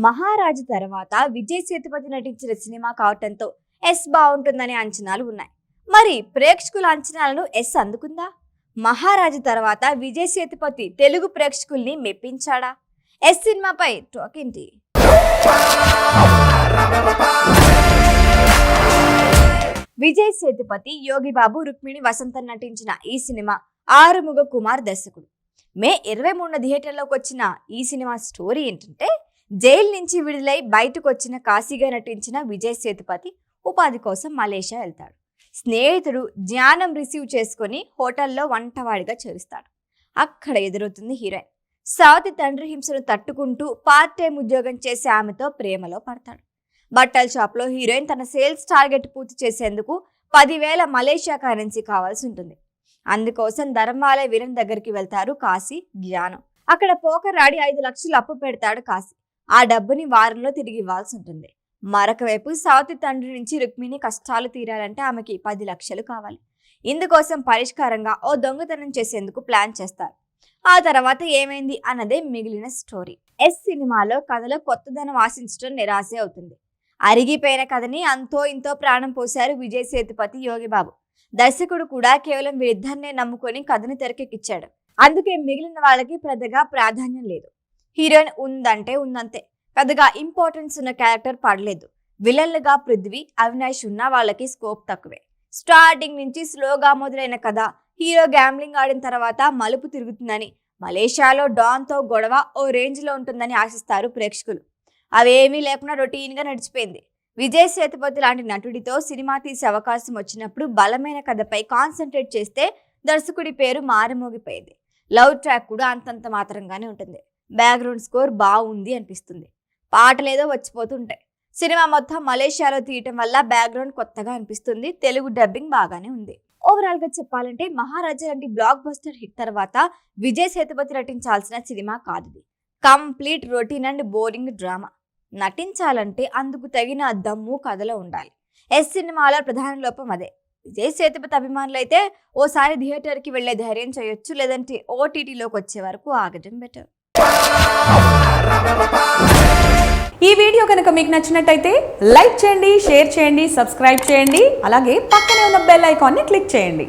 మహారాజు తర్వాత విజయ్ సేతుపతి నటించిన సినిమా కావటంతో ఎస్ బాగుంటుందనే అంచనాలు ఉన్నాయి. మరి ప్రేక్షకుల అంచనాలను ఎస్ అందుకుందా? మహారాజు తర్వాత విజయ్ సేతుపతి తెలుగు ప్రేక్షకుల్ని మెప్పించాడా? ఎస్ సినిమాపై టాక్ ఏంటి? విజయ్ సేతుపతి, యోగిబాబు, రుక్మిణి వసంతన్ నటించిన ఈ సినిమా ఆరుముగ కుమార్ దర్శకుడు. మే 23న థియేటర్లోకి వచ్చిన ఈ సినిమా స్టోరీ ఏంటంటే, జైలు నుంచి విడుదలై బయటకు వచ్చిన కాశీగా నటించిన విజయ్ సేతుపతి ఉపాధి కోసం మలేషియా వెళ్తాడు. స్నేహితుడు జ్ఞానం రిసీవ్ చేసుకుని హోటల్లో వంటవాడిగా చేరుస్తాడు. అక్కడ ఎదురవుతుంది హీరోయిన్. సావతి తండ్రి హింసను తట్టుకుంటూ పార్ట్ టైం ఉద్యోగం చేసే ఆమెతో ప్రేమలో పడతాడు. బట్టల షాప్లో హీరోయిన్ తన సేల్స్ టార్గెట్ పూర్తి చేసేందుకు 10,000 మలేషియా కరెన్సీ కావాల్సి ఉంటుంది. అందుకోసం ధర్మాలయ వీరన్ దగ్గరికి వెళ్తారు కాశీ, జ్ఞానం. అక్కడ పోకర్ ఆడి 5 లక్షలు అప్పు పెడతాడు కాశీ. ఆ డబ్బుని వారంలో తిరిగి ఇవ్వాల్సి ఉంటుంది. మరొక వైపు సావతి తండ్రి నుంచి రుక్మిణి కష్టాలు తీరాలంటే ఆమెకి 10 లక్షలు కావాలి. ఇందుకోసం పరిష్కారంగా ఓ దొంగతనం చేసేందుకు ప్లాన్ చేస్తారు. ఆ తర్వాత ఏమైంది అన్నదే మిగిలిన స్టోరీ. ఎస్ సినిమాలో కథలో కొత్తదనం ఆశించడం నిరాశే అవుతుంది. అరిగిపోయిన కథని అంతో ఇంతో ప్రాణం పోశారు విజయ్ సేతుపతి, యోగిబాబు. దర్శకుడు కూడా కేవలం వీరిద్దరినే నమ్ముకొని కథని తెరకెక్కించాడు. అందుకే మిగిలిన వాళ్ళకి పెద్దగా ప్రాధాన్యం లేదు. హీరోయిన్ ఉందంటే ఉందంతే, పెద్దగా ఇంపార్టెన్స్ ఉన్న క్యారెక్టర్ పడలేదు. విలన్లుగా పృథ్వీ, అవినాష్ ఉన్న వాళ్ళకి స్కోప్ తక్కువే. స్టార్టింగ్ నుంచి స్లోగా మొదలైన కథ హీరో గ్యాంబ్లింగ్ ఆడిన తర్వాత మలుపు తిరుగుతుందని, మలేషియాలో డాన్తో గొడవ ఓ రేంజ్లో ఉంటుందని ఆశిస్తారు ప్రేక్షకులు. అవేమీ లేకుండా రొటీన్గా నడిచిపోయింది. విజయ్ సేతుపతి లాంటి నటుడితో సినిమా తీసే అవకాశం వచ్చినప్పుడు బలమైన కథపై కాన్సన్ట్రేట్ చేస్తే దర్శకుడి పేరు మారుమోగిపోయింది. లవ్ ట్రాక్ కూడా అంతంత మాత్రంగానే ఉంటుంది. బ్యాక్గ్రౌండ్ స్కోర్ బాగుంది అనిపిస్తుంది. పాటలేదో వచ్చిపోతుంటాయి. సినిమా మొత్తం మలేషియాలో తీయటం వల్ల బ్యాక్గ్రౌండ్ కొత్తగా అనిపిస్తుంది. తెలుగు డబ్బింగ్ బాగానే ఉంది. ఓవరాల్ గా చెప్పాలంటే మహారాజా లాంటి బ్లాక్ బస్టర్ హిట్ తర్వాత విజయ్ సేతుపతి నటించాల్సిన సినిమా కాదు. Complete routine and boring drama. నటించాలంటే అందుకు తగిన దమ్ము కథలో ఉండాలి. ఎస్ సినిమాలో ప్రధాన లోపం అదే. విజయ్ సేతుపతి అభిమానులు అయితే ఓసారి థియేటర్కి వెళ్లే ధైర్యం చేయొచ్చు, లేదంటే ఓటీటీలోకి వచ్చే వరకు ఆగడం బెటర్. ఈ వీడియో కనుక మీకు నచ్చినట్టయితే లైక్ చేయండి, షేర్ చేయండి, సబ్స్క్రైబ్ చేయండి. అలాగే పక్కనే ఉన్న బెల్ ఐకాన్ని క్లిక్ చేయండి.